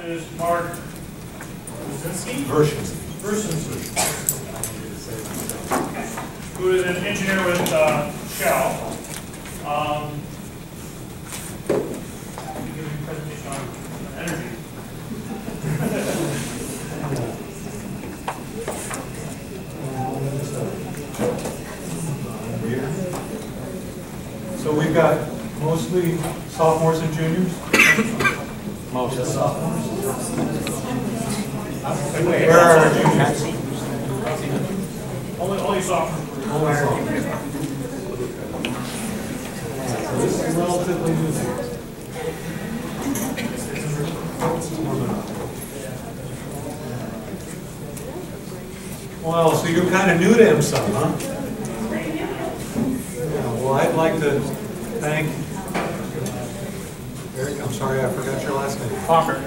is Mark Wrzyszczynski, who is an engineer with Shell. Give you a presentation on energy. So we've got mostly sophomores and juniors. Most just sophomores. Where are our juniors? Only sophomores. Only sophomores. So this is relatively new. Well, so you're kind of new to IMSA, huh? Yeah, well, I'd like to thank Eric, I'm sorry, I forgot your last name. Walker.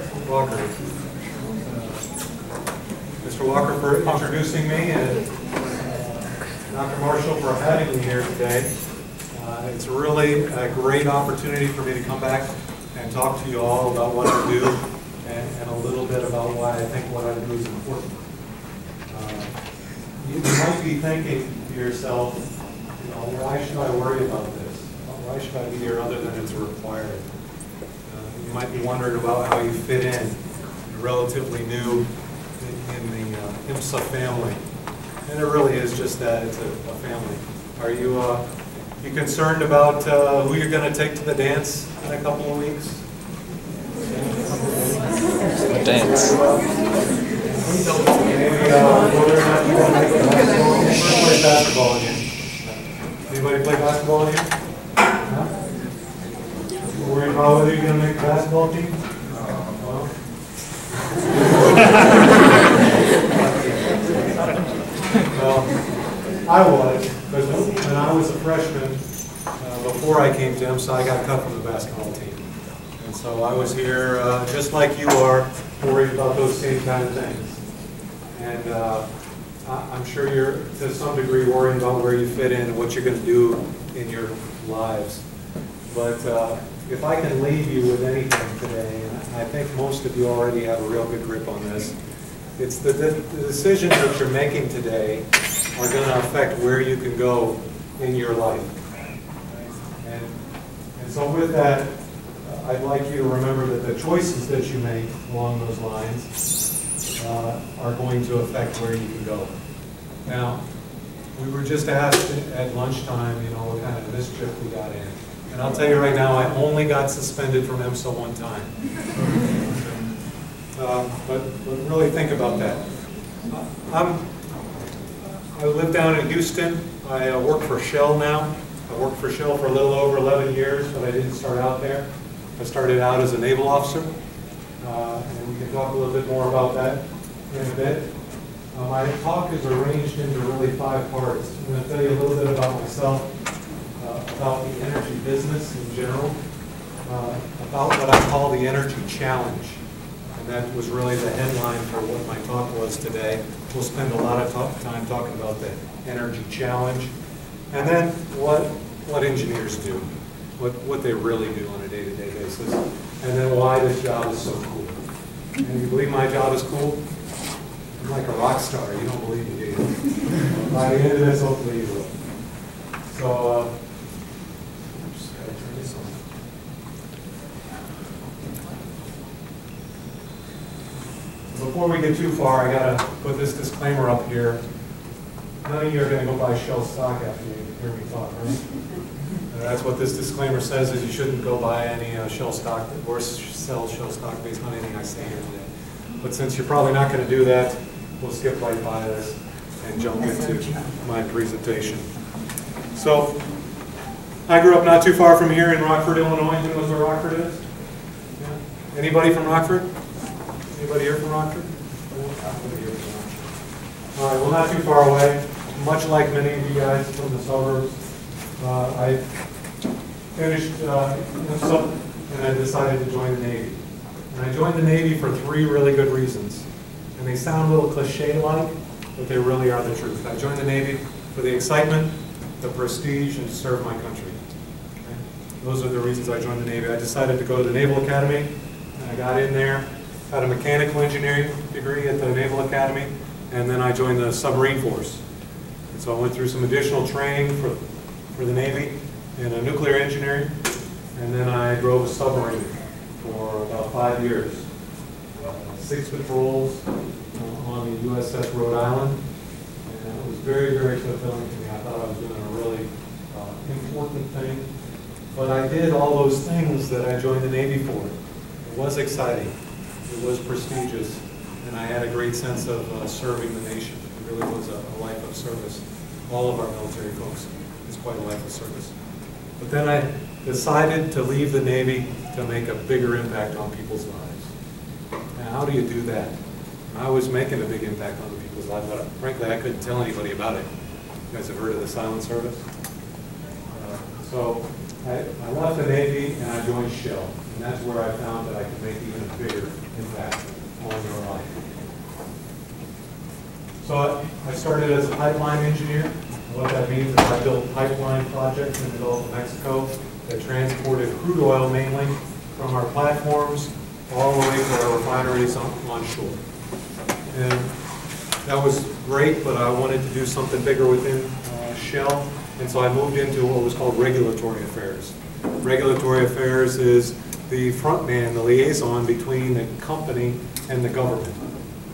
Mr. Walker for introducing me, and Dr. Marshall for having me here today. It's really a great opportunity for me to come back and talk to you all about what I do and a little bit about why I think what I do is important. You might be thinking to yourself, you know, why should I worry about this? Why should I be here other than it's required? You might be wondering about how you fit in. You're relatively new in the IMSA family. And it really is just that, it's a family. Are you concerned about who you're going to take to the dance in a couple of weeks? Dance. Maybe whether or not you want to play basketball again. Anybody play basketball again? No? Worried about whether you're going to make the basketball team? No? Well, I was, because when I was a freshman, before I came to IMSA, I got cut from the basketball team. And so I was here, just like you are, worried about those same kind of things. And I'm sure you're, to some degree, worried about where you fit in and what you're going to do in your lives. But if I can leave you with anything today, and I think most of you already have a real good grip on this, it's the decisions that you're making today are going to affect where you can go in your life. And so with that, I'd like you to remember that the choices that you make along those lines are going to affect where you can go. Now, we were just asked at lunchtime, you know, what kind of mischief we got in. And I'll tell you right now, I only got suspended from IMSA one time. But really think about that. I live down in Houston. I work for Shell now. I worked for Shell for a little over 11 years, but I didn't start out there. I started out as a naval officer, and we can talk a little bit more about that in a bit. My talk is arranged into really 5 parts. I'm going to tell you a little bit about myself, about the energy business in general, about what I call the energy challenge. And that was really the headline for what my talk was today. We'll spend a lot of time talking about the energy challenge. And then what engineers do, what they really do on a day-to-day basis, and then why this job is so cool. And you believe my job is cool? I'm like a rock star. You don't believe me, do you? By the end of this, hopefully you will. So, just gotta turn this on. Before we get too far, I gotta put this disclaimer up here. None of you are going to go buy Shell stock after you hear me talk, right? And that's what this disclaimer says, is you shouldn't go buy any Shell stock or sell Shell stock based on anything I say here today. But since you're probably not going to do that, we'll skip right by this and jump into my presentation. So, I grew up not too far from here in Rockford, Illinois. Who knows where Rockford is? Yeah. Anybody from Rockford? Anybody here from Rockford? All right, well, not too far away. Much like many of you guys from the suburbs, I finished IMSA and I decided to join the Navy. And I joined the Navy for 3 really good reasons. And they sound a little cliche-like, but they really are the truth. I joined the Navy for the excitement, the prestige, and to serve my country. Okay? Those are the reasons I joined the Navy. I decided to go to the Naval Academy, and I got in there, had a mechanical engineering degree at the Naval Academy, and then I joined the submarine force. And so I went through some additional training for the Navy in nuclear engineering, and then I drove a submarine for about 5 years. 6 patrols on the USS Rhode Island, and it was very, very fulfilling to me. I thought I was doing a really important thing, but I did all those things that I joined the Navy for. It was exciting, it was prestigious, and I had a great sense of serving the nation. It really was a life of service. All of our military folks, it's quite a life of service. But then I decided to leave the Navy to make a bigger impact on people's lives. Now, how do you do that? I was making a big impact on the people's lives, but frankly, I couldn't tell anybody about it. You guys have heard of the silent service? So I left the Navy and I joined Shell, and that's where I found that I could make even a bigger impact on your life. So I started as a pipeline engineer. What that means is I built pipeline projects in the Gulf of Mexico that transported crude oil mainly from our platforms all the way to our refineries on shore. And that was great, but I wanted to do something bigger within Shell, and so I moved into what was called regulatory affairs. Regulatory affairs is the front man, the liaison between the company and the government.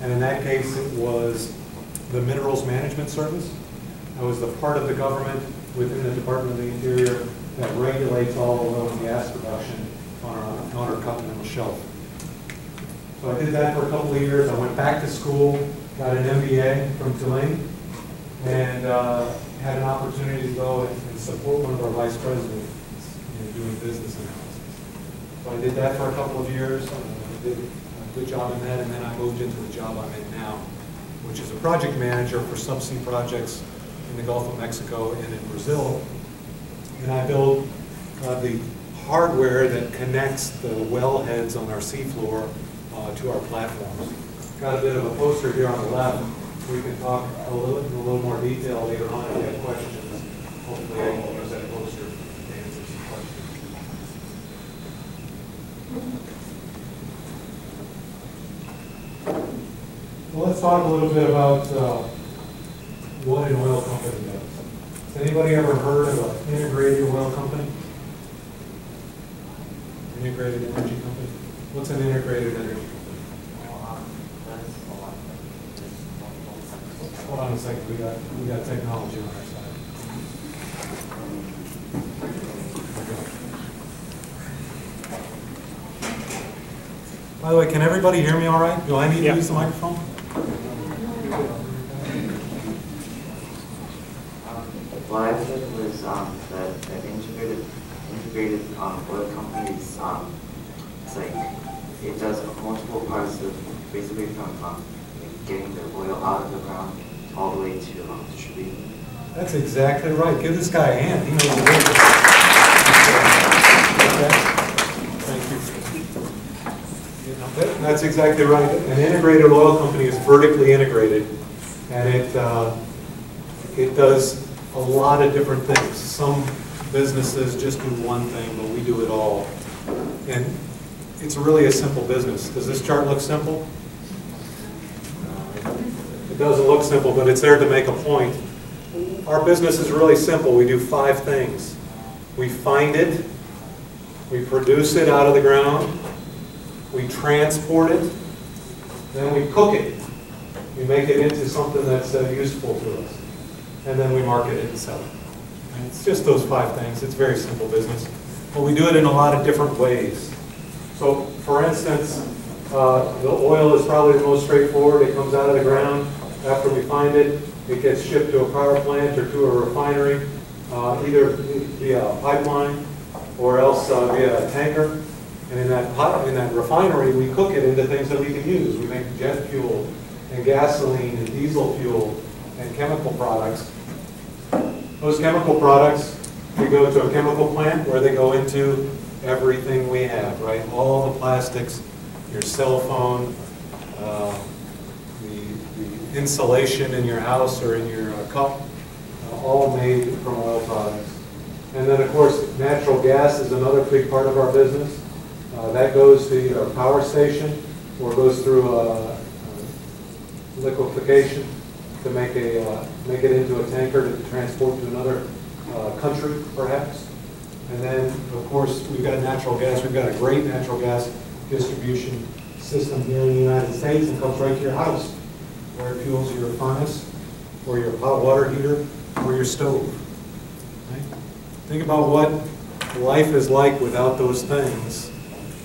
And in that case, it was the Minerals Management Service. I was the part of the government within the Department of the Interior that regulates all the oil and gas production on our continental shelf. So I did that for a couple of years. I went back to school, got an MBA from Tulane, and had an opportunity to go and support one of our vice presidents in doing business analysis. So I did that for a couple of years. I did a good job in that, and then I moved into the job I'm in now, which is a project manager for subsea projects in the Gulf of Mexico and in Brazil. And I build the hardware that connects the wellheads on our seafloor to our platforms. Got a bit of a poster here on the left. We can talk in a little more detail later on if you have questions. Hopefully I can use that poster to answer some questions. Well, let's talk a little bit about what an oil company does. Has anybody ever heard of an integrated oil company? Integrated energy company? What's an integrated energy company? Hold on a second, we got technology on our side. By the way, can everybody hear me all right? Do I need to use the microphone? What I said was that integrated oil companies, it's like it does multiple parts of basically from getting the oil out of the ground all the way to distributing. That's exactly right. Give this guy a hand. He knows the way. Thank you. That's exactly right. An integrated oil company is vertically integrated, and it does a lot of different things. Some businesses just do one thing, but we do it all. And it's really a simple business. Does this chart look simple? It doesn't look simple, but it's there to make a point. Our business is really simple. We do 5 things. We find it, we produce it out of the ground, we transport it, then we cook it. We make it into something that's useful to us. And then we market it and sell it. And it's just those 5 things. It's very simple business. But we do it in a lot of different ways. So, for instance, the oil is probably the most straightforward. It comes out of the ground. After we find it, it gets shipped to a power plant or to a refinery, either via a pipeline or else via a tanker. And in that refinery, we cook it into things that we can use. We make jet fuel and gasoline and diesel fuel and chemical products. Those chemical products, we go to a chemical plant where they go into everything we have, right? All the plastics, your cell phone, the insulation in your house or in your cup, all made from oil products. And then, of course, natural gas is another big part of our business. That goes to either a power station or goes through liquefaction to make it into a tanker to transport to another country, perhaps. And then, of course, we've got natural gas. We've got a great natural gas distribution system here in the United States, and comes right to your house, where it fuels your furnace, or your hot water heater, or your stove. Right? Think about what life is like without those things,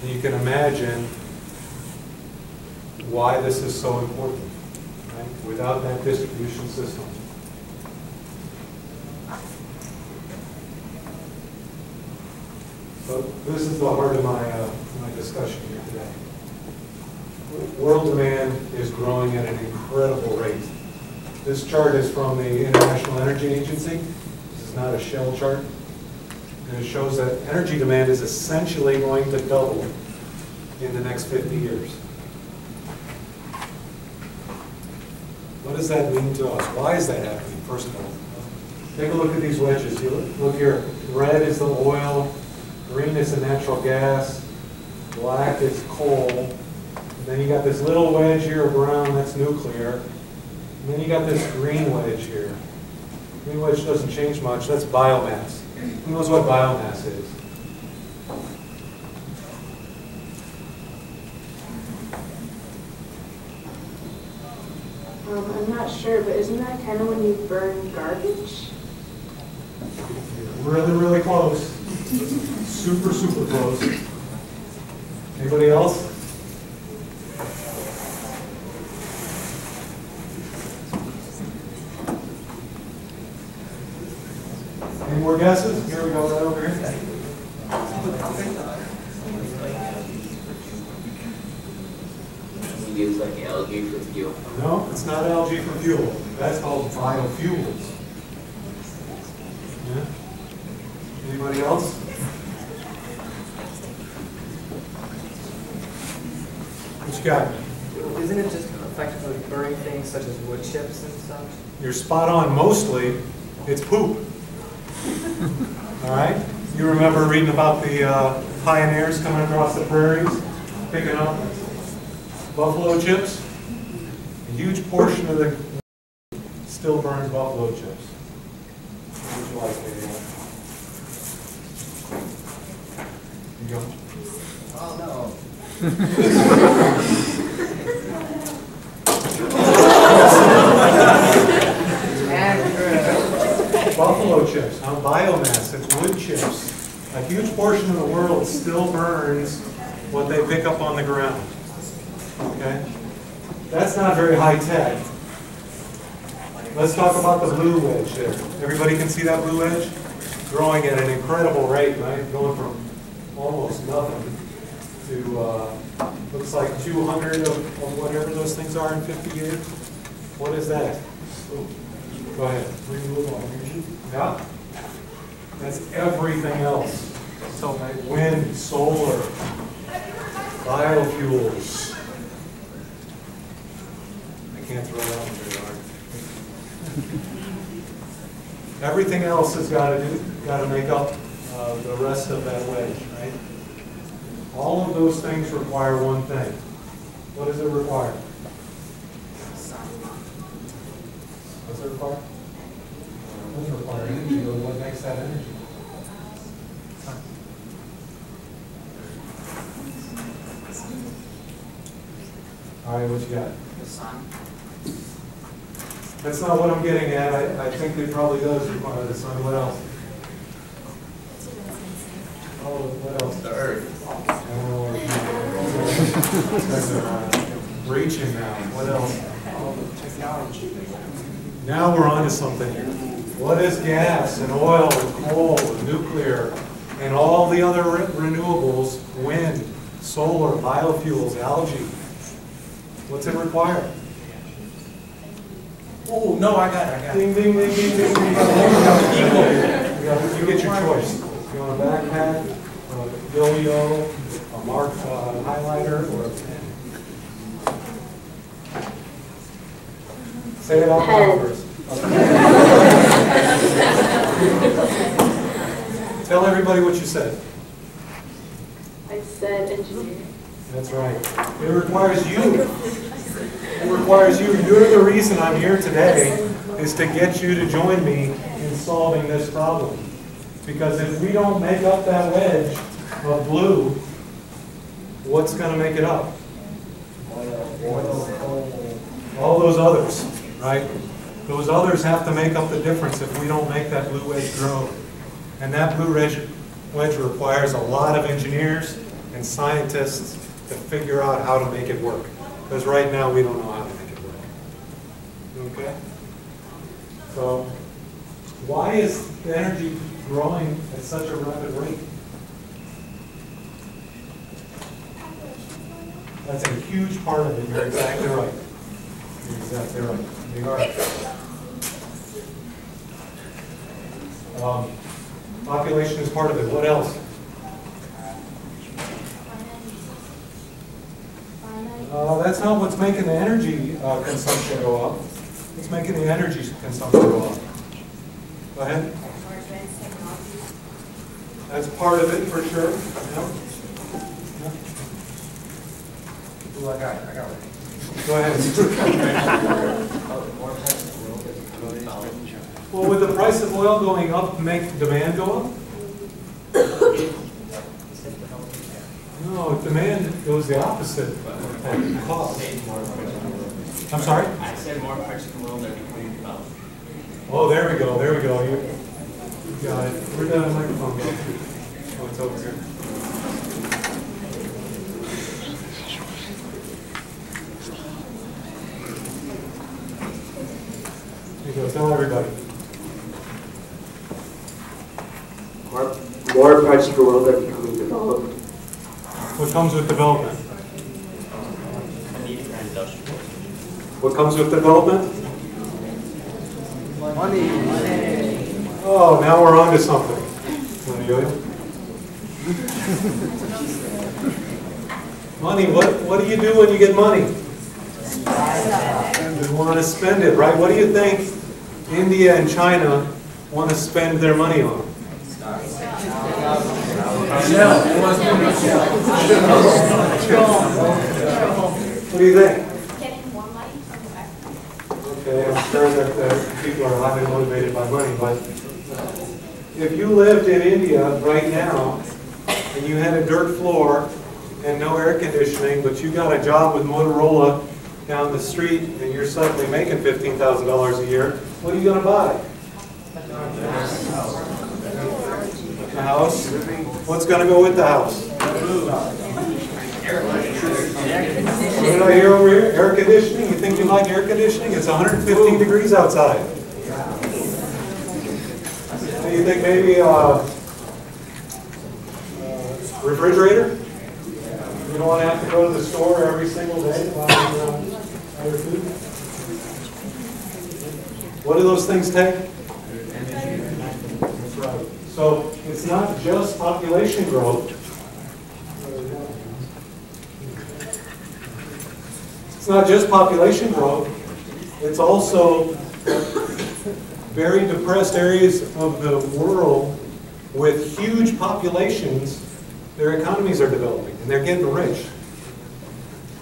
and you can imagine why this is so important. Right? Without that distribution system. So this is the heart of my discussion here today. World demand is growing at an incredible rate. This chart is from the International Energy Agency. This is not a Shell chart. And it shows that energy demand is essentially going to double in the next 50 years. What does that mean to us? Why is that happening, first of all? Take a look at these wedges. You look here. Red is the oil. Green is the natural gas. Black is coal. And then you got this little wedge here of brown, that's nuclear. And then you got this green wedge here. Green wedge doesn't change much. That's biomass. Who knows what biomass is? I'm not sure, but isn't that kind of when you burn garbage? Really, really close. Super, super close. Anybody else? Any more guesses? Here we go, right over here. We use like algae for fuel. No, it's not algae for fuel. That's called biofuels. Yeah? Anybody else? What you got? Isn't it just effectively burning things such as wood chips and such? You're spot on. Mostly, it's poop. All right? You remember reading about the pioneers coming across the prairies, picking up buffalo chips? A huge portion of the still burns buffalo chips. What would you like, Daniel? You go. Oh, no. Buffalo chips, now biomass, it's wood chips. A huge portion of the world still burns what they pick up on the ground. Okay? That's not very high tech. Let's talk about the blue wedge there. Everybody can see that blue wedge? Growing at an incredible rate, right? Going from almost nothing to looks like 200 of whatever those things are in 50 years. What is that? Go ahead. Renewable energy. Yeah. That's everything else. So wind, solar, biofuels. I can't throw that one very hard. Everything else has got to make up the rest of that wedge, right? All of those things require one thing. What does it require? What does it require? It doesn't require energy, but what makes that energy? All right, what you got? The sun. That's not what I'm getting at. I think it probably does require the sun. What else? Oh, what else? The earth. Oh, reaching now. What else? Technology. Now we're on to something here. What is gas and oil and coal and nuclear and all the other renewables, wind, solar, biofuels, algae? What's it require? Oh, no, I got it. Ding, ding, ding, ding, ding, ding. You get your choice. You want a backpack, a bilio, a mark highlighter, or a pen? Say it out loud first. Tell everybody what you said. I said engineer. That's right. It requires you. It requires you. You're the reason I'm here today, is to get you to join me in solving this problem. Because if we don't make up that wedge of blue, what's going to make it up? All those others, right? Those others have to make up the difference if we don't make that blue wedge grow. And that blue wedge requires a lot of engineers and scientists to figure out how to make it work. Because right now we don't know how to make it work. Okay? So, why is the energy growing at such a rapid rate? That's a huge part of it. You're exactly right. You're exactly right. You are. Population is part of it. What else? That's not what's making the energy consumption go up. What's making the energy consumption go up? Go ahead. That's part of it for sure. Yeah. I got it. Go ahead. Well, would the price of oil going up make demand go up? No, demand goes the opposite. Cost. I'm sorry? I said more parts of the world are becoming developed. Oh, there we go. There we go. You got it. Where'd that microphone go? Oh, it's over here. Here you go. Tell everybody. More parts of the world are becoming developed. What comes with development? What comes with development? Money. Oh, now we're on to something. Money, what do you do when you get money? You want to spend it, right? What do you think India and China want to spend their money on? What do you think? Getting more money from the back. Okay, I'm sure that people are highly motivated by money, but if you lived in India right now and you had a dirt floor and no air conditioning, but you got a job with Motorola down the street and you're suddenly making $15,000 a year, what are you going to buy? A house? What's going to go with the house? What did I hear over here? Air conditioning? You think you like air conditioning? It's 115 degrees outside. So you think maybe a refrigerator? You don't want to have to go to the store every single day to buy your food? What do those things take? That's right. So it's not just population growth. It's not just population growth. It's also very depressed areas of the world with huge populations. Their economies are developing and they're getting rich.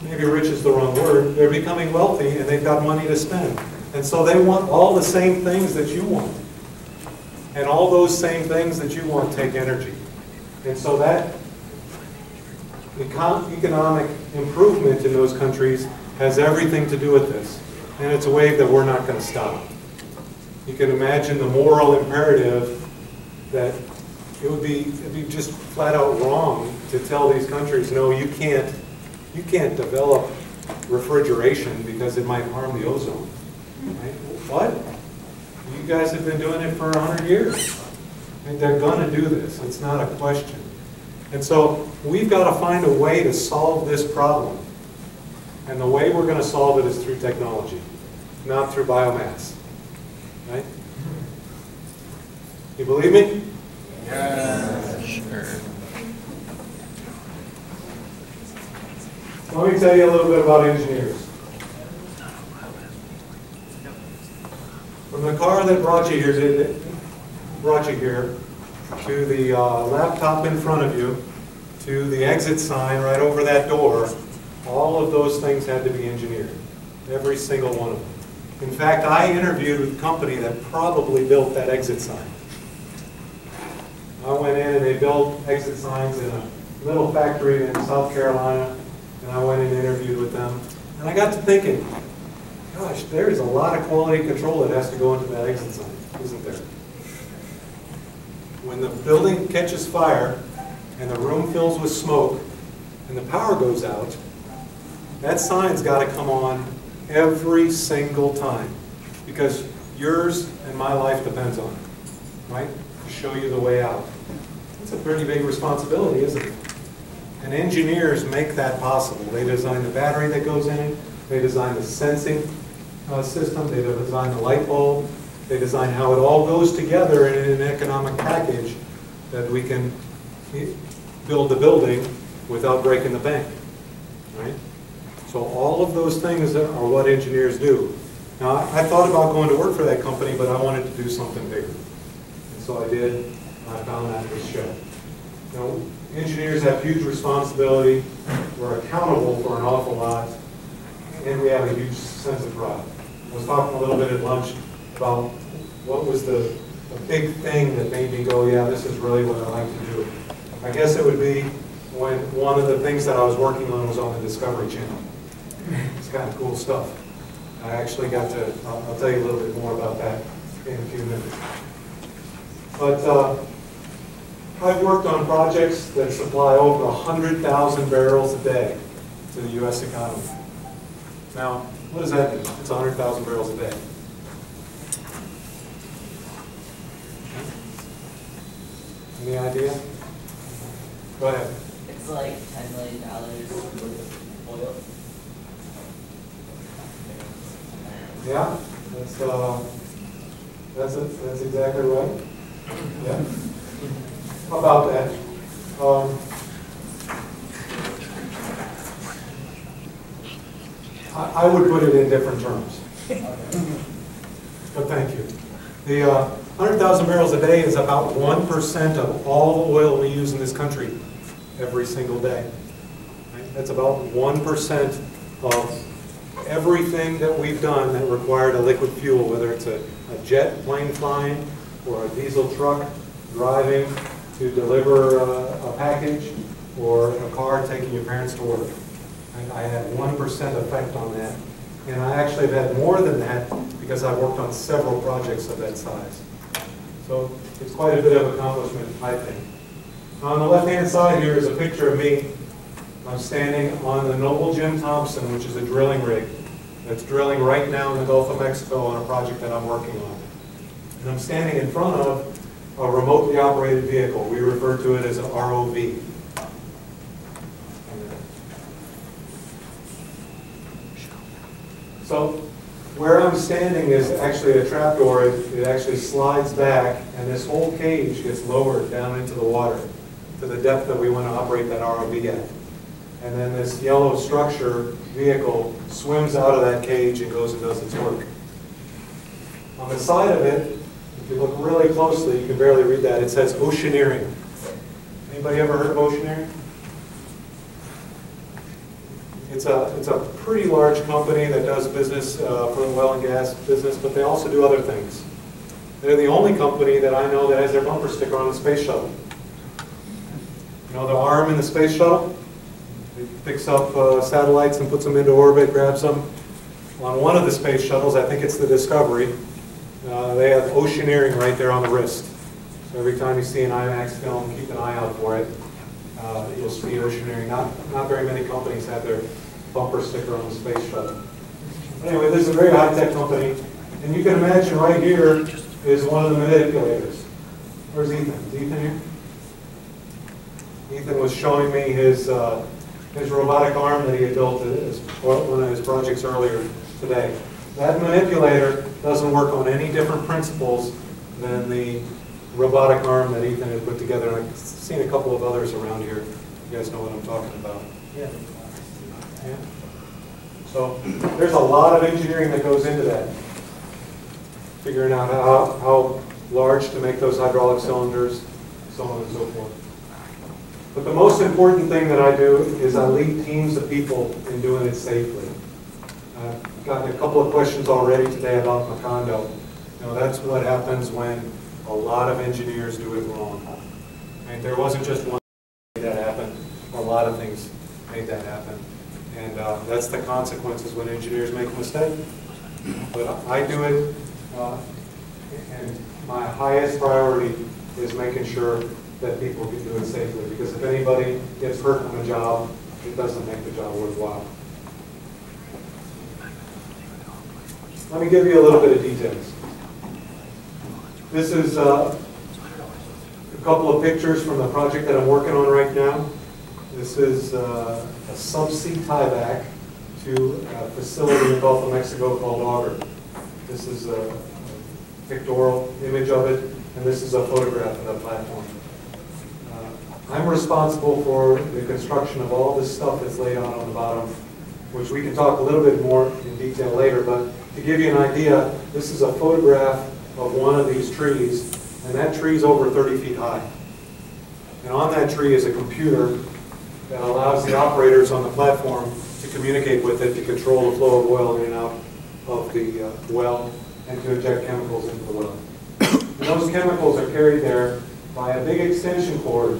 Maybe rich is the wrong word. They're becoming wealthy and they've got money to spend. And so they want all the same things that you want. And all those same things that you want take energy. And so that economic improvement in those countries has everything to do with this. And it's a wave that we're not going to stop. You can imagine the moral imperative that it'd be just flat out wrong to tell these countries, no, you can't develop refrigeration because it might harm the ozone. Right? What? You guys have been doing it for 100 years. And they're going to do this. It's not a question. And so we've got to find a way to solve this problem. And the way we're going to solve it is through technology, not through biomass. Right? You believe me? Yeah. Sure. Let me tell you a little bit about engineers. From the car that brought you here to the laptop in front of you, to the exit sign right over that door, all of those things had to be engineered. Every single one of them. In fact, I interviewed with the company that probably built that exit sign. I went in and they built exit signs in a little factory in South Carolina, and I went and interviewed with them. And I got to thinking, gosh, there is a lot of quality control that has to go into that exit sign, isn't there? When the building catches fire and the room fills with smoke and the power goes out, that sign's got to come on every single time because yours and my life depends on it, right? To show you the way out. It's a pretty big responsibility, isn't it? And engineers make that possible. They design the battery that goes in it, they design the sensing system, they design the light bulb, they design how it all goes together in an economic package that we can build the building without breaking the bank, right? So all of those things are what engineers do. Now, I thought about going to work for that company, but I wanted to do something bigger. And so I did, and I found that with Shell. Now, engineers have huge responsibility. We're accountable for an awful lot, and we have a huge sense of pride. I was talking a little bit at lunch about what was the big thing that made me go, yeah, this is really what I like to do. I guess it would be when one of the things that I was working on was on the Discovery Channel. It's kind of cool stuff. I actually got to, I'll tell you a little bit more about that in a few minutes. But I've worked on projects that supply over 100,000 barrels a day to the U.S. economy. Now, what does that mean? It's 100,000 barrels a day. Any idea? Go ahead. It's like $10 million worth of oil. Yeah, that's exactly right. Yeah. How about that? I would put it in different terms. But thank you. The 100,000 barrels a day is about 1% of all the oil we use in this country every single day. Right? That's about 1% of everything that we've done that required a liquid fuel, whether it's a jet plane flying or a diesel truck driving to deliver a package or a car taking your parents to work. I had 1% effect on that. And I actually have had more than that because I've worked on several projects of that size. So it's quite a bit of accomplishment, I think. On the left-hand side here is a picture of me. I'm standing on the Noble Jim Thompson, which is a drilling rig that's drilling right now in the Gulf of Mexico on a project that I'm working on. And I'm standing in front of a remotely operated vehicle. We refer to it as an ROV. So where I'm standing is actually a trapdoor. It actually slides back, and this whole cage gets lowered down into the water to the depth that we want to operate that ROV at. And then this yellow structure vehicle swims out of that cage and goes and does its work. On the side of it, if you look really closely, you can barely read that. It says oceaneering. Anybody ever heard of oceaneering? It's a pretty large company that does business for the oil and gas business, but they also do other things. They're the only company that I know that has their bumper sticker on the space shuttle. You know the arm in the space shuttle? It picks up satellites and puts them into orbit, grabs them. On one of the space shuttles, I think it's the Discovery, they have oceaneering right there on the wrist. So every time you see an IMAX film, keep an eye out for it. You'll see oceaneering. Not very many companies have their bumper sticker on the space shuttle. Anyway, this is a very high-tech company. And you can imagine right here is one of the manipulators. Where's Ethan? Is Ethan here? Ethan was showing me his robotic arm that he had built as one of his projects earlier today. That manipulator doesn't work on any different principles than the robotic arm that Ethan had put together. And I've seen a couple of others around here. You guys know what I'm talking about. Yeah. Yeah. So there's a lot of engineering that goes into that. Figuring out how large to make those hydraulic cylinders, so on and so forth. But the most important thing that I do is I lead teams of people in doing it safely. I've gotten a couple of questions already today about Macondo. You know, that's what happens when a lot of engineers do it wrong. Right? There wasn't just one thing that happened, a lot of things made that happen. And that's the consequences when engineers make a mistake. But I do it, and my highest priority is making sure that people can do it safely. Because if anybody gets hurt on a job, it doesn't make the job worthwhile. Let me give you a little bit of details. This is a couple of pictures from the project that I'm working on right now. This is a subsea tieback to a facility in the Gulf of Mexico called Auger. This is a pictorial image of it, and this is a photograph of the platform. I'm responsible for the construction of all this stuff that's laid out on the bottom, which we can talk a little bit more in detail later, but to give you an idea, this is a photograph of one of these trees, and that tree is over 30 feet high. And on that tree is a computer that allows the operators on the platform to communicate with it to control the flow of oil in and out of the well and to inject chemicals into the well. And those chemicals are carried there by a big extension cord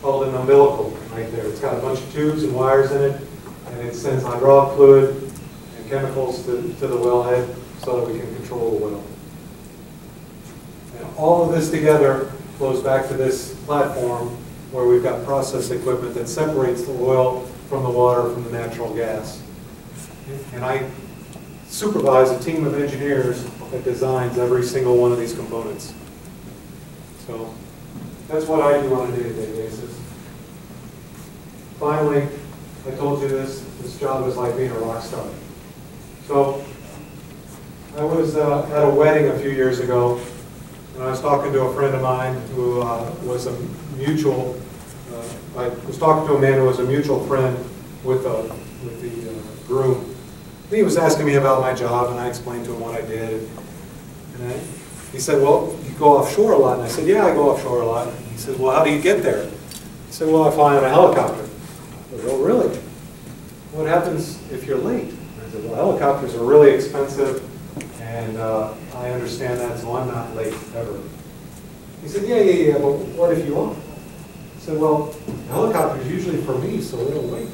called an umbilical right there. It's got a bunch of tubes and wires in it, and it sends hydraulic fluid and chemicals to the wellhead so that we can control the well. And all of this together flows back to this platform where we've got process equipment that separates the oil from the water from the natural gas. And I supervise a team of engineers that designs every single one of these components. So that's what I do on a day-to-day basis. Finally, I told you this job is like being a rock star. So I was at a wedding a few years ago, and I was talking to a friend of mine who was a mutual, I was talking to a man who was a mutual friend with the groom. And he was asking me about my job, and I explained to him what I did. And he said, well, you go offshore a lot. And I said, yeah, I go offshore a lot. And he said, well, how do you get there? He said, well, I fly on a helicopter. I said, well, really? What happens if you're late? I said, well, helicopters are really expensive, and I understand that, so I'm not late ever. He said, yeah, but what if you are? I said, well, the helicopter is usually for me, so it'll wait.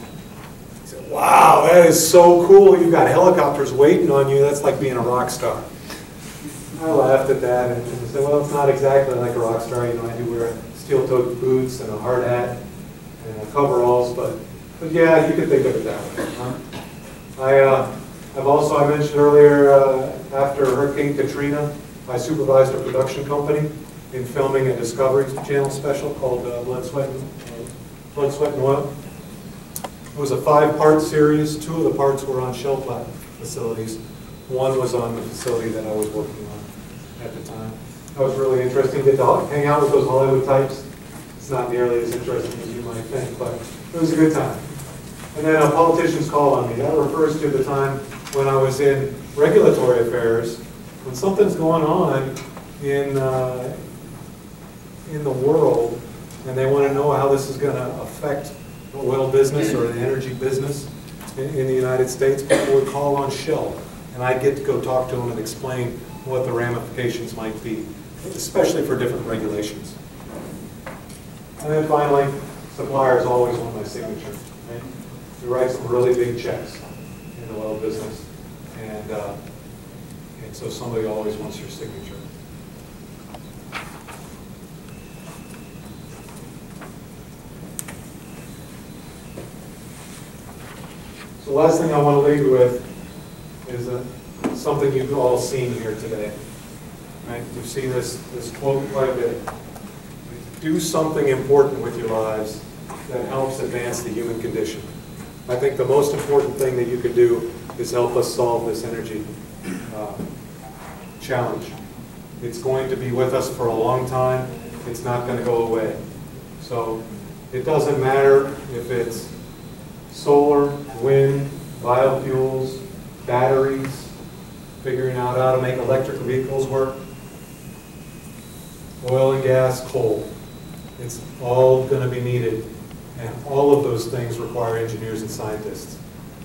He said, wow, that is so cool. You've got helicopters waiting on you. That's like being a rock star. I laughed at that and said, well, it's not exactly like a rock star. You know, I do wear steel-toed boots and a hard hat and coveralls, but yeah, you could think of it that way. I've also, I mentioned earlier, after Hurricane Katrina, I supervised a production company in filming a Discovery Channel special called Blood, Sweat, and Oil. It was a 5-part series. 2 of the parts were on shell plant facilities. 1 was on the facility that I was working on at the time. That was really interesting to get to hang out with those Hollywood types. It's not nearly as interesting as you might think, but it was a good time. And then a politician's call on me. That refers to the time when I was in regulatory affairs, when something's going on in the world, and they want to know how this is going to affect the oil business or the energy business in the United States. People would call on Shell, and I'd get to go talk to them and explain what the ramifications might be, especially for different regulations. And then finally, suppliers always want my signature. Right? We write some really big checks in the oil business, and so somebody always wants your signature. So the last thing I want to leave you with is something you've all seen here today. Right? You've seen this quote quite a bit. Do something important with your lives that helps advance the human condition. I think the most important thing that you could do is help us solve this energy challenge. It's going to be with us for a long time. It's not going to go away. So it doesn't matter if it's solar, wind, biofuels, batteries, figuring out how to make electric vehicles work, oil and gas, coal. It's all going to be needed, and all of those things require engineers and scientists.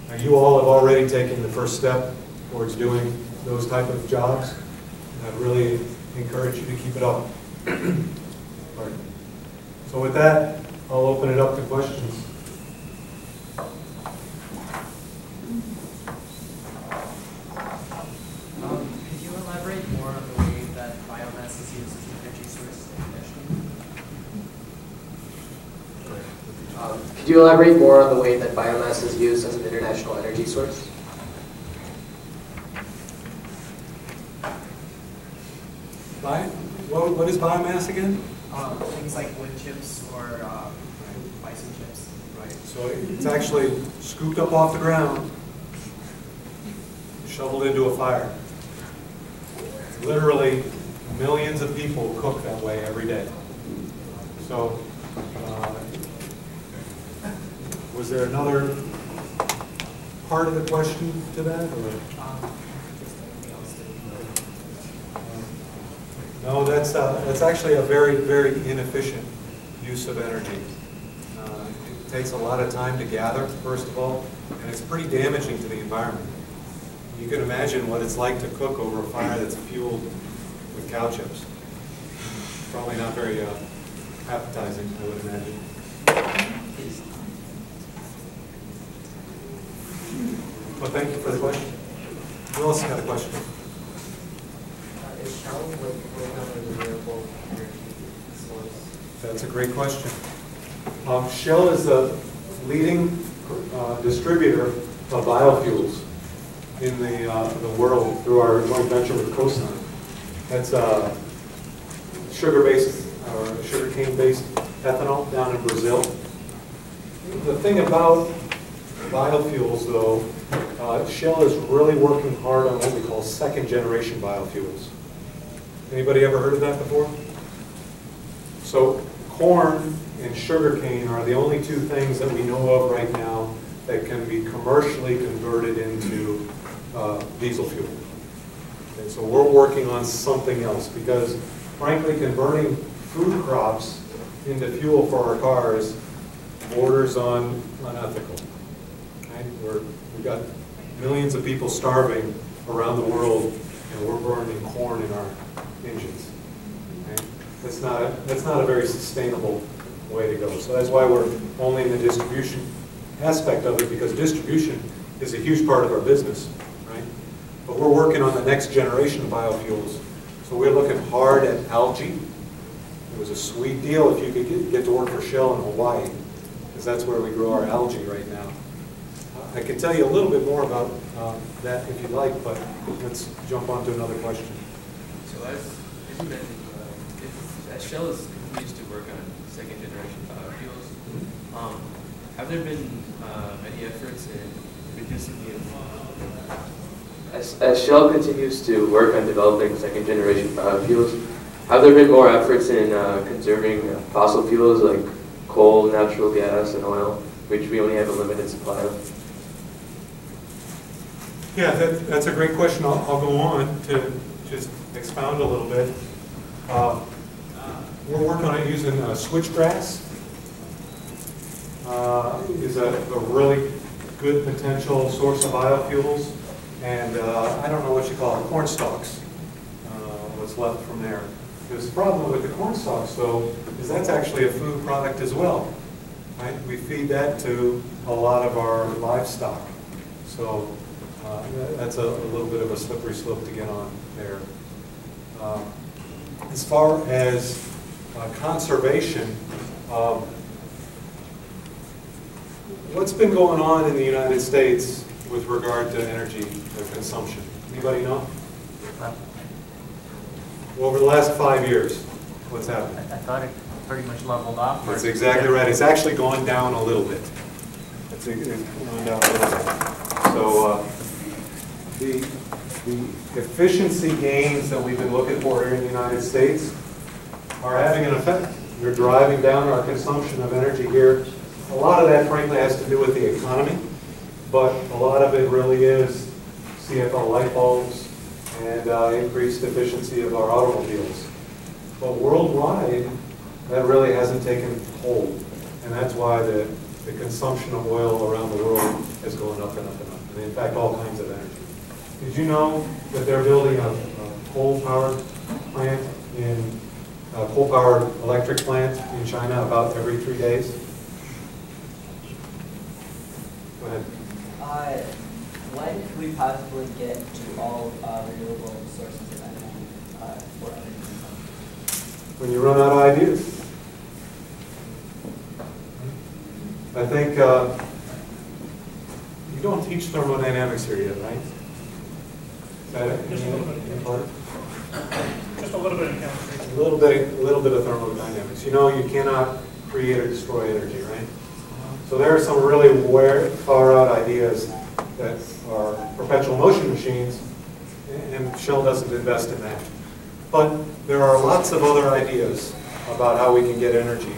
Now, you all have already taken the first step towards doing those type of jobs, and I'd really encourage you to keep it up. All right. So with that, I'll open it up to questions. Could you elaborate more on the way that biomass is used as an energy source internationally? Could you elaborate more on the way that biomass is used as an international energy source? What is biomass again? Things like wood chips or bison chips. Right. So it's actually scooped up off the ground, shoveled into a fire. Literally, millions of people cook that way every day. So, was there another part of the question to that? Or? No, that's actually a very, very inefficient use of energy. It takes a lot of time to gather, first of all, and it's pretty damaging to the environment. You can imagine what it's like to cook over a fire that's fueled with cow chips. Probably not very appetizing, I would imagine. Well, thank you for the question. Who else got a question? Is Shell working on a renewable energy source? That's a great question. Shell is the leading distributor of biofuels in the world through our joint venture with Cosan. That's sugar-based or sugarcane-based ethanol down in Brazil. The thing about biofuels, though, Shell is really working hard on what we call second-generation biofuels. Anybody ever heard of that before? So corn and sugarcane are the only two things that we know of right now that can be commercially converted into diesel fuel. And so we're working on something else because, frankly, converting food crops into fuel for our cars borders on unethical. Right? We've got millions of people starving around the world, and we're burning corn in our engines. Okay? That's not a very sustainable way to go. So that's why we're only in the distribution aspect of it, because distribution is a huge part of our business, right? But we're working on the next generation of biofuels. So we're looking hard at algae. It was a sweet deal if you could get to work for Shell in Hawaii, because that's where we grow our algae right now. I can tell you a little bit more about that if you'd like, but let's jump on to another question. So as you mentioned, as Shell continues to work on second generation biofuels, have there been any efforts in reducing the As Shell continues to work on developing second generation biofuels, have there been more efforts in conserving fossil fuels like coal, natural gas, and oil, which we only have a limited supply of? Yeah, that's a great question. I'll go on to just expound a little bit. We're working on it using switchgrass. Is a really good potential source of biofuels. And I don't know what you call it, corn stalks, what's left from there. There's a problem with the corn stalks, though, is that's actually a food product as well. Right? We feed that to a lot of our livestock. So that's a little bit of a slippery slope to get on there. As far as conservation, what's been going on in the United States with regard to energy consumption? Anybody know? Well, over the last 5 years, what's happened? I thought it pretty much leveled off. That's exactly right. It's actually gone down a little bit. It's gone down a little bit. So the efficiency gains that we've been looking for here in the United States are having an effect. They're driving down our consumption of energy here. A lot of that, frankly, has to do with the economy, but a lot of it really is CFL light bulbs and increased efficiency of our automobiles. But worldwide, that really hasn't taken hold. And that's why the consumption of oil around the world is going up and up and up. And in fact, all kinds of energy. Did you know that they're building a coal-powered plant coal-powered electric plant in China about every 3 days? Go ahead. When could we possibly get to all renewable sources of energy for energy consumption? When you run out of ideas. I think you don't teach thermodynamics here yet, right? Is that it? Just a little bit. Any part? Just a little bit in chemistry. A little bit of thermodynamics. You know you cannot create or destroy energy, right? So there are some really far out ideas that are perpetual motion machines, and Shell doesn't invest in that. But there are lots of other ideas about how we can get energy.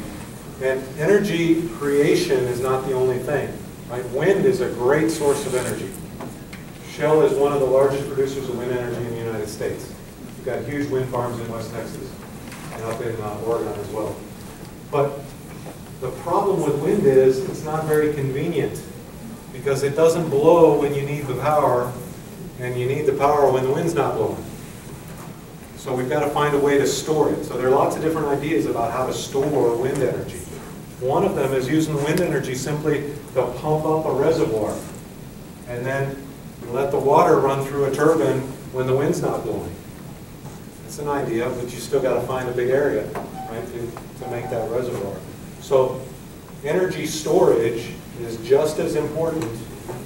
And energy creation is not the only thing, right? Wind is a great source of energy. Shell is one of the largest producers of wind energy in the United States. We've got huge wind farms in West Texas and up in Oregon as well. But the problem with wind is it's not very convenient because it doesn't blow when you need the power, and you need the power when the wind's not blowing. So we've got to find a way to store it. So there are lots of different ideas about how to store wind energy. One of them is using the wind energy simply to pump up a reservoir and then let the water run through a turbine when the wind's not blowing. It's an idea, but you still got to find a big area, right, to make that reservoir. So energy storage is just as important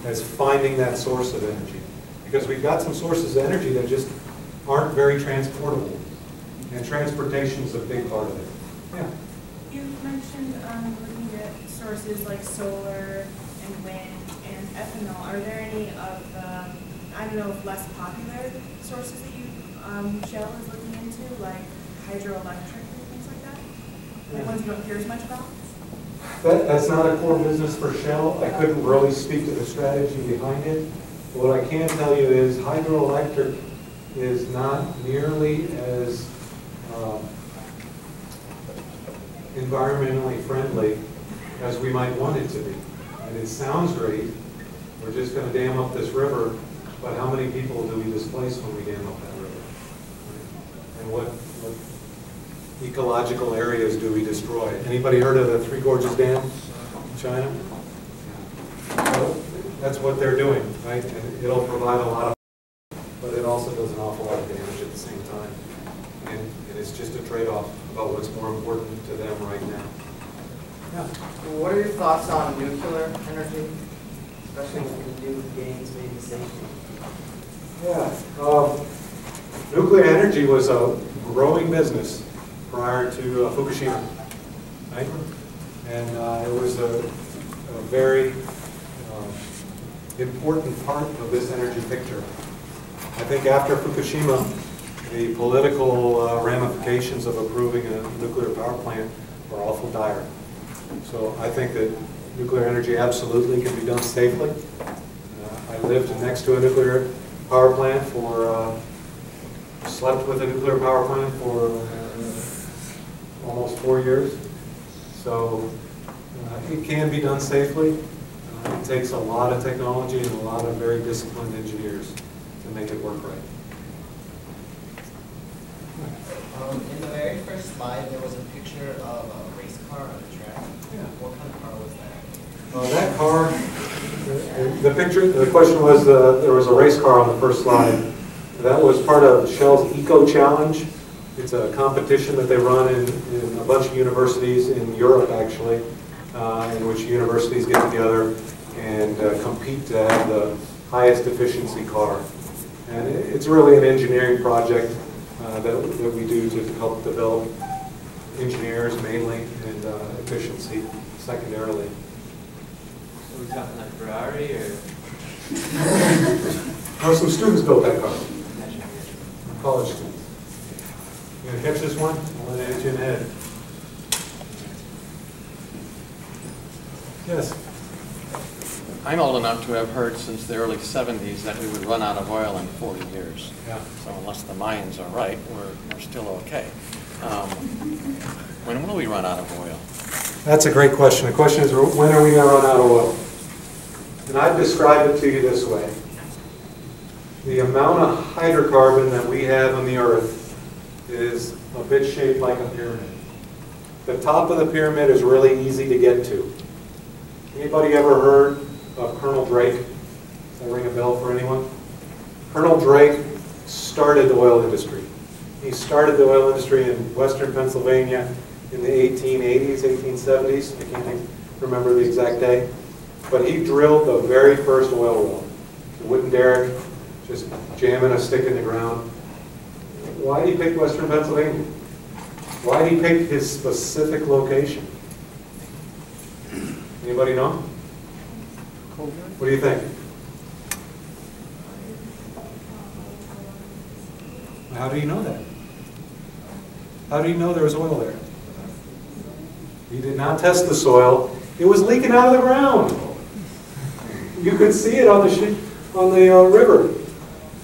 as finding that source of energy, because we've got some sources of energy that just aren't very transportable, and transportation is a big part of it. Yeah. You mentioned looking at sources like solar and wind and ethanol. Are there any of the, I don't know, less popular sources that you Shell is looking into, like hydroelectric and things like that? Like ones you don't hear as much about? That's not a core business for Shell. I couldn't really speak to the strategy behind it. But what I can tell you is hydroelectric is not nearly as environmentally friendly as we might want it to be. And it sounds great. We're just going to dam up this river, but how many people do we displace when we dam up that river? And what ecological areas do we destroy? Anybody heard of the Three Gorges Dam in China? So that's what they're doing, right? And it'll provide a lot of, but it also does an awful lot of damage at the same time. And it's just a trade-off about what's more important to them right now. Yeah. What are your thoughts on nuclear energy, especially with the new gains made in safety? Yeah. Nuclear energy was a growing business prior to Fukushima, right? And it was a very important part of this energy picture. I think after Fukushima, the political ramifications of approving a nuclear power plant were awful dire. So I think that nuclear energy absolutely can be done safely. I lived next to a nuclear power plant slept with a nuclear power plant for almost 4 years. So it can be done safely. It takes a lot of technology and a lot of very disciplined engineers to make it work right. In the very first slide, there was a picture of a race car on the track. Yeah. What kind of car was that? That car, the question was there was a race car on the first slide. That was part of Shell's Eco Challenge. It's a competition that they run in a bunch of universities in Europe, actually, in which universities get together and compete to have the highest efficiency car. And it's really an engineering project that we do to help develop engineers mainly and efficiency secondarily. So we're talking like Ferrari or? Some students built that car. College students. You gonna catch this one? I'll let it hit you in the head. Yes. I'm old enough to have heard since the early 70s that we would run out of oil in 40 years. Yeah. So unless the Mayans are right, we're still okay. When will we run out of oil? That's a great question. The question is, when are we going to run out of oil? And I'd describe it to you this way. The amount of hydrocarbon that we have on the Earth is a bit shaped like a pyramid. The top of the pyramid is really easy to get to. Anybody ever heard of Colonel Drake? Does that ring a bell for anyone? Colonel Drake started the oil industry. He started the oil industry in western Pennsylvania in the 1880s, 1870s. I can't remember the exact day. But he drilled the very first oil well. The wooden derrick, just jamming a stick in the ground. Why did he pick western Pennsylvania? Why did he pick his specific location? Anybody know? What do you think? How do you know that? How do you know there was oil there? He did not test the soil. It was leaking out of the ground. You could see it on the river.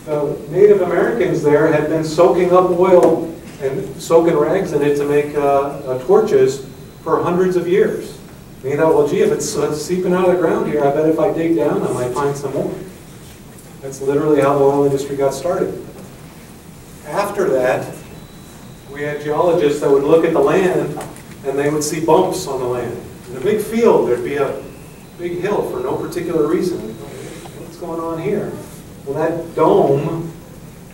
The Native Americans there had been soaking up oil and soaking rags in it to make torches for hundreds of years. And he thought, well, gee, if it's seeping out of the ground here, I bet if I dig down, I might find some more. That's literally how the oil industry got started. After that, we had geologists that would look at the land and they would see bumps on the land. In a big field, there'd be a big hill for no particular reason. What's going on here? Well, that dome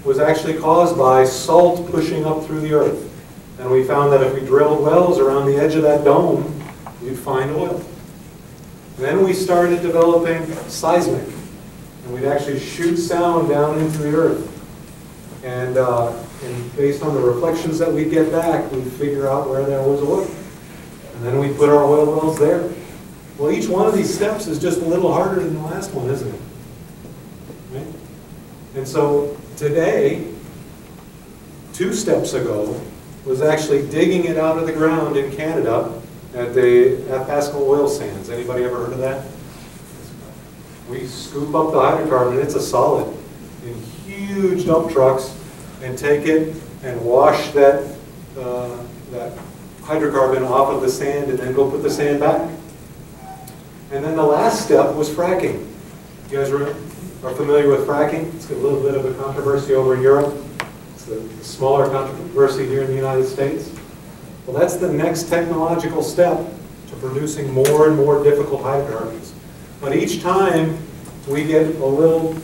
was actually caused by salt pushing up through the earth. And we found that if we drilled wells around the edge of that dome, you'd find oil. Then we started developing seismic. And we'd actually shoot sound down into the earth. And based on the reflections that we'd get back, we'd figure out where there was oil. And then we'd put our oil wells there. Well, each one of these steps is just a little harder than the last one, isn't it? Right? And so today, 2 steps ago, was actually digging it out of the ground in Canada at the Pascal oil sands. Anybody ever heard of that? We scoop up the hydrocarbon, it's a solid, in huge dump trucks, and take it and wash that hydrocarbon off of the sand and then go put the sand back. And then the last step was fracking. You guys are familiar with fracking? It's a little bit of a controversy over in Europe. It's a smaller controversy here in the United States. Well, that's the next technological step to producing more and more difficult hydrocarbons. But each time we get a little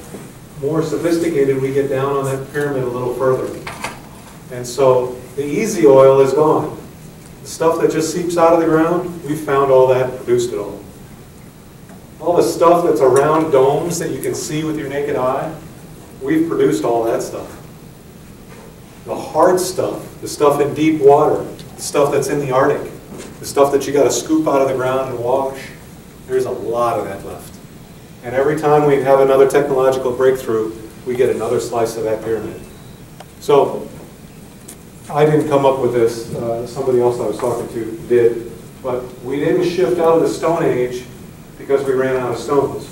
more sophisticated, we get down on that pyramid a little further. And so the easy oil is gone. The stuff that just seeps out of the ground, we found all that, produced it all. All the stuff that's around domes that you can see with your naked eye, we've produced all that stuff. The hard stuff, the stuff in deep water, the stuff that's in the Arctic, the stuff that you got to scoop out of the ground and wash, there's a lot of that left. And every time we have another technological breakthrough, we get another slice of that pyramid. So, I didn't come up with this, somebody else I was talking to did, but we didn't shift out of the Stone Age because we ran out of stones.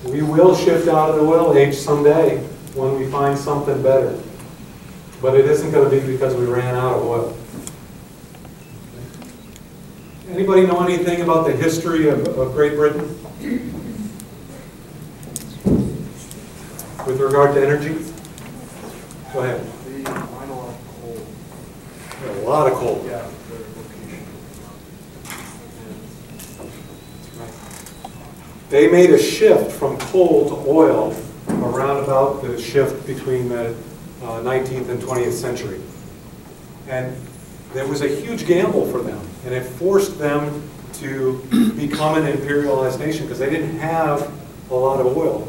We will shift out of the oil age someday when we find something better. But it isn't going to be because we ran out of oil. Anybody know anything about the history of Great Britain? With regard to energy? Go ahead. They mine a lot of coal. A lot of coal. Yeah, their location. They made a shift from coal to oil around about the shift between the 19th and 20th century. And there was a huge gamble for them, and it forced them to become an imperialized nation because they didn't have a lot of oil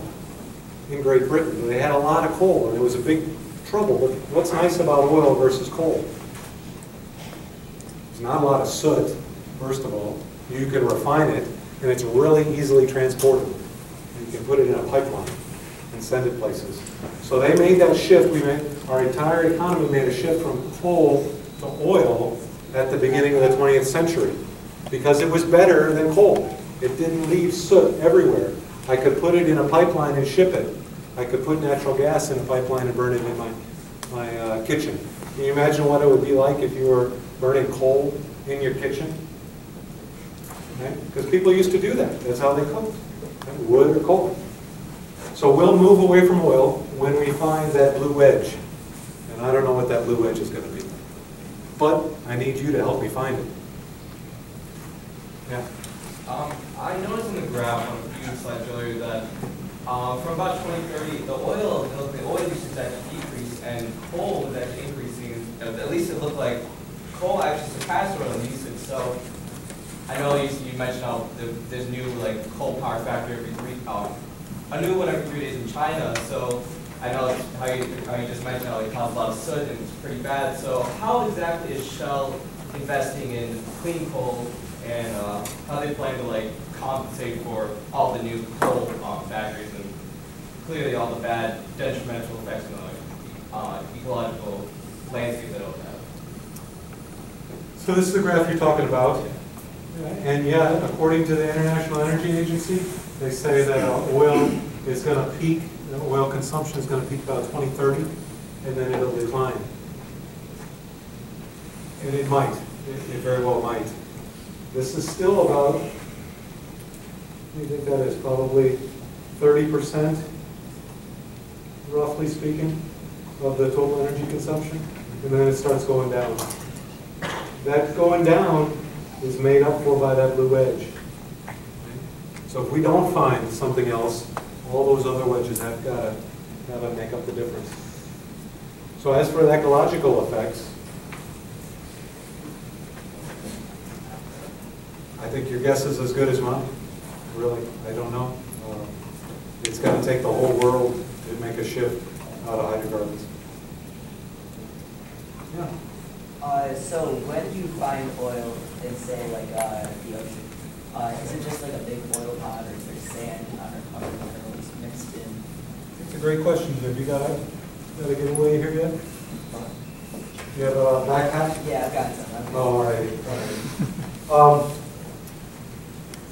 in Great Britain. They had a lot of coal, and it was a big trouble. But what's nice about oil versus coal? There's not a lot of soot, first of all. You can refine it, and it's really easily transportable. You can put it in a pipeline and send it places. So they made that shift. Our entire economy made a shift from coal to oil at the beginning of the 20th century because it was better than coal. It didn't leave soot everywhere. I could put it in a pipeline and ship it. I could put natural gas in a pipeline and burn it in my my kitchen. Can you imagine what it would be like if you were burning coal in your kitchen? Because people used to do that. That's how they cooked, wood or coal. So we'll move away from oil when we find that blue wedge. And I don't know what that blue wedge is going to be. But I need you to help me find it. Yeah. I noticed in the graph on a few slides earlier that from about 2030, the oil usage is actually decreased and coal was actually increasing. At least it looked like coal actually surpassed oil in usage. So I know you mentioned how there's new coal power factory every a new one every 3 days in China. So I know how you just mentioned how it causes a lot of soot and it's pretty bad. So how exactly is Shell investing in clean coal, and how they plan to compensate for all the new coal factories and clearly all the bad detrimental effects on the ecological landscape that it will have? So this is the graph you're talking about. And yeah, according to the International Energy Agency, they say that oil is going to peak, oil consumption is going to peak about 2030, and then it'll decline. And it might, it very well might. This is still about, I think that is probably 30%, roughly speaking, of the total energy consumption, and then it starts going down. That going down is made up for by that blue wedge. So if we don't find something else, all those other wedges have got to make up the difference. So as for the ecological effects, I think your guess is as good as mine. Really, I don't know. It's going to take the whole world to make a shift out of hydrocarbons. Yeah. So when you find oil in, say, the ocean, is it just like a big oil pond, or is there sand and hydrocarbon minerals mixed in? It's a great question. Have you got a giveaway here yet? You have a black hat? Yeah, I've got some. Oh, all right.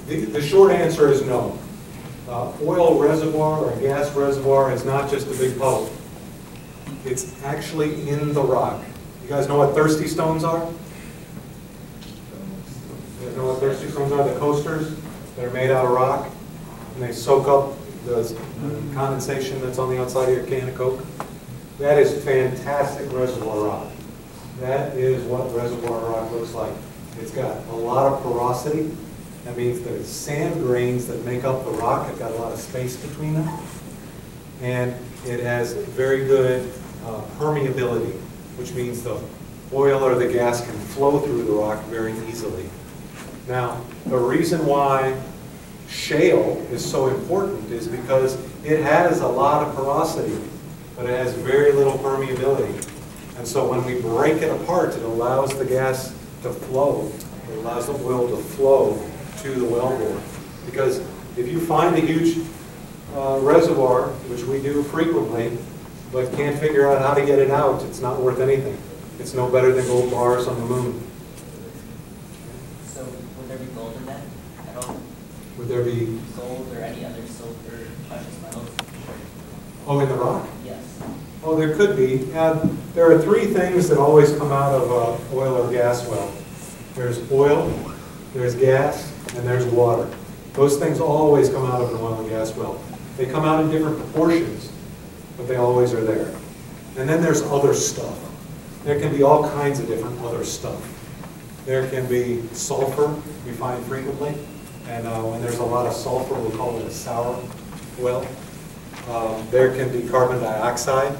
The short answer is no. Oil reservoir or gas reservoir is not just a big puddle. It's actually in the rock. You guys know what thirsty stones are? You guys know what thirsty stones are? The coasters that are made out of rock, and they soak up the condensation that's on the outside of your can of Coke. That is fantastic reservoir rock. That is what reservoir rock looks like. It's got a lot of porosity. That means the sand grains that make up the rock have got a lot of space between them. And it has very good permeability, which means the oil or the gas can flow through the rock very easily. Now, the reason why shale is so important is because it has a lot of porosity, but it has very little permeability. And so when we break it apart, it allows the gas to flow. It allows the oil to flow to the wellbore. Because if you find a huge reservoir, which we do frequently, but can't figure out how to get it out, it's not worth anything. It's no better than gold bars on the moon. So would there be gold in that at all? Would there be gold or any other silver, precious metals? Oh, in the rock? Yes. Oh, there could be. There are three things that always come out of an oil or gas well. There's oil, there's gas, and there's water. Those things always come out of an oil and gas well. They come out in different proportions, but they always are there. And then there's other stuff. There can be all kinds of different other stuff. There can be sulfur, we find frequently, and when there's a lot of sulfur, we'll call it a sour well. There can be carbon dioxide,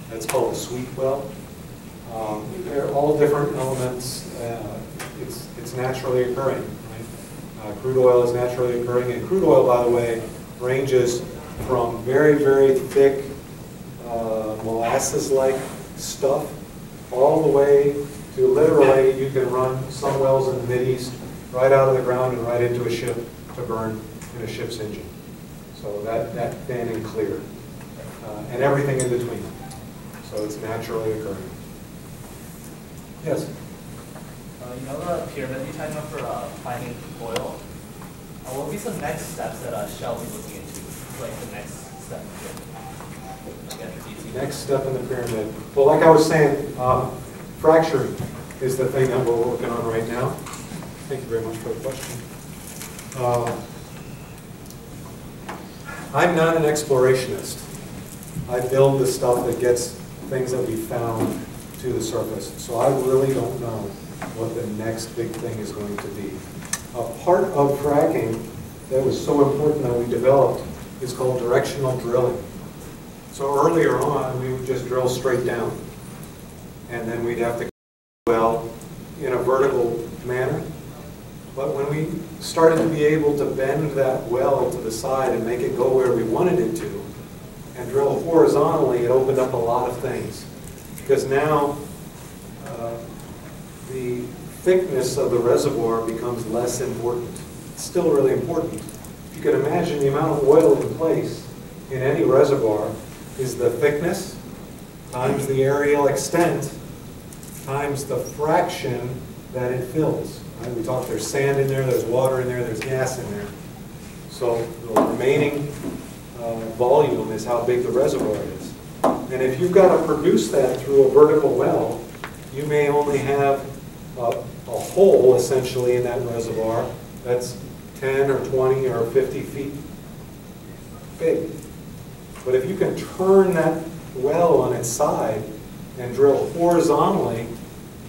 that's called a sweet well. They're all different elements. It's naturally occurring. Right? Crude oil is naturally occurring, and crude oil, by the way, ranges from very, very thick molasses-like stuff all the way to literally you can run some wells in the Mideast right out of the ground and right into a ship to burn in a ship's engine. So that thin and clear. And everything in between. So it's naturally occurring. Yes? You know the pyramid you talked about for finding oil? What would be some next steps that Shell will be looking into? Like the next step? Like after DT? Next step in the pyramid. Well, like I was saying, fracturing is the thing that we're working on right now. Thank you very much for the question. I'm not an explorationist. I build the stuff that gets things that we found to the surface. So I really don't know what the next big thing is going to be. A part of fracking that was so important that we developed is called directional drilling. So earlier on, we would just drill straight down. And then we'd have to well in a vertical manner. But when we started to be able to bend that well to the side and make it go where we wanted it to, and drill horizontally, it opened up a lot of things. Because now, the thickness of the reservoir becomes less important. It's still really important. If you can imagine the amount of oil in place in any reservoir is the thickness times the areal extent times the fraction that it fills. Right? We talked there's sand in there, there's water in there, there's gas in there. So the remaining volume is how big the reservoir is. And if you've got to produce that through a vertical well, you may only have a hole essentially in that reservoir that's 10 or 20 or 50 feet big. But if you can turn that well on its side and drill horizontally,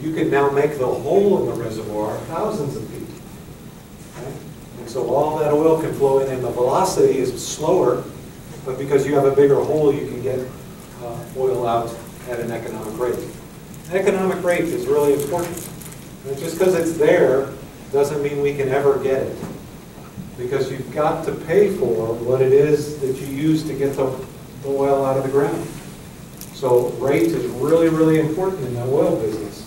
you can now make the hole in the reservoir thousands of feet. Right? And so all that oil can flow in, and the velocity is slower, but because you have a bigger hole, you can get oil out at an economic rate. An economic rate is really important. And just because it's there doesn't mean we can ever get it. Because you've got to pay for what it is that you use to get the oil out of the ground. So rate is really, really important in the oil business.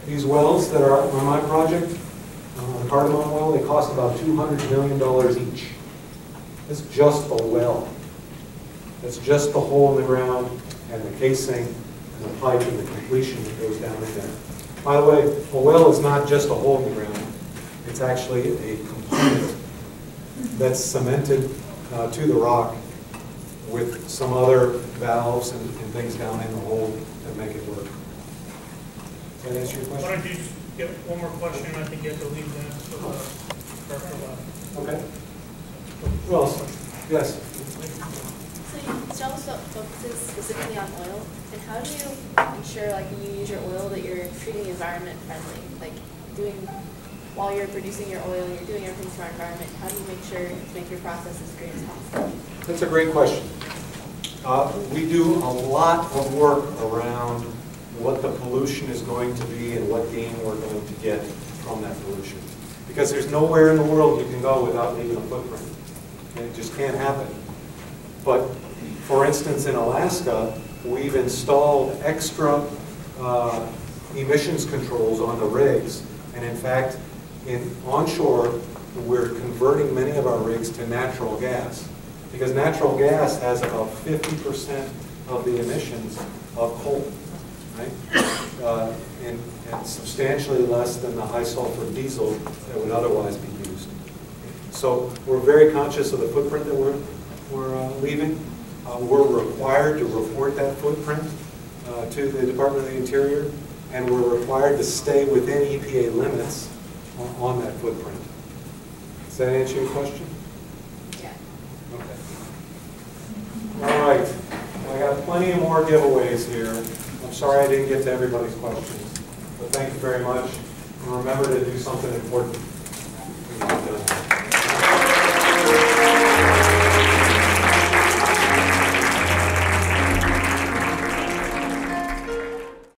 These wells that are on my project, the Cardamom well, they cost about $200 million each. It's just a well. It's just the hole in the ground and the casing and the pipe and the completion that goes down in there. By the way, a well is not just a hole in the ground. It's actually a component that's cemented to the rock with some other valves and things down in the hole that make it work. Does that answer your question? Why don't you just get one more question, I think you have to leave that for the Okay. Who else? Yes? So Shell focuses specifically on oil, and how do you ensure, like, you use your oil that you're treating the environment friendly? Like, while you're producing your oil and you're doing everything for our environment, how do you make sure to make your process as green as possible? That's a great question. We do a lot of work around what the pollution is going to be and what gain we're going to get from that pollution. Because there's nowhere in the world you can go without leaving a footprint. It just can't happen. But for instance, in Alaska, we've installed extra emissions controls on the rigs. And in fact, onshore, we're converting many of our rigs to natural gas. Because natural gas has about 50% of the emissions of coal, right? And substantially less than the high sulfur diesel that would otherwise be used. So we're very conscious of the footprint that we're leaving. We're required to report that footprint to the Department of the Interior, and we're required to stay within EPA limits on that footprint. Does that answer your question? Yeah. Okay. All right. I got plenty of more giveaways here. I'm sorry I didn't get to everybody's questions, but thank you very much. And remember to do something important.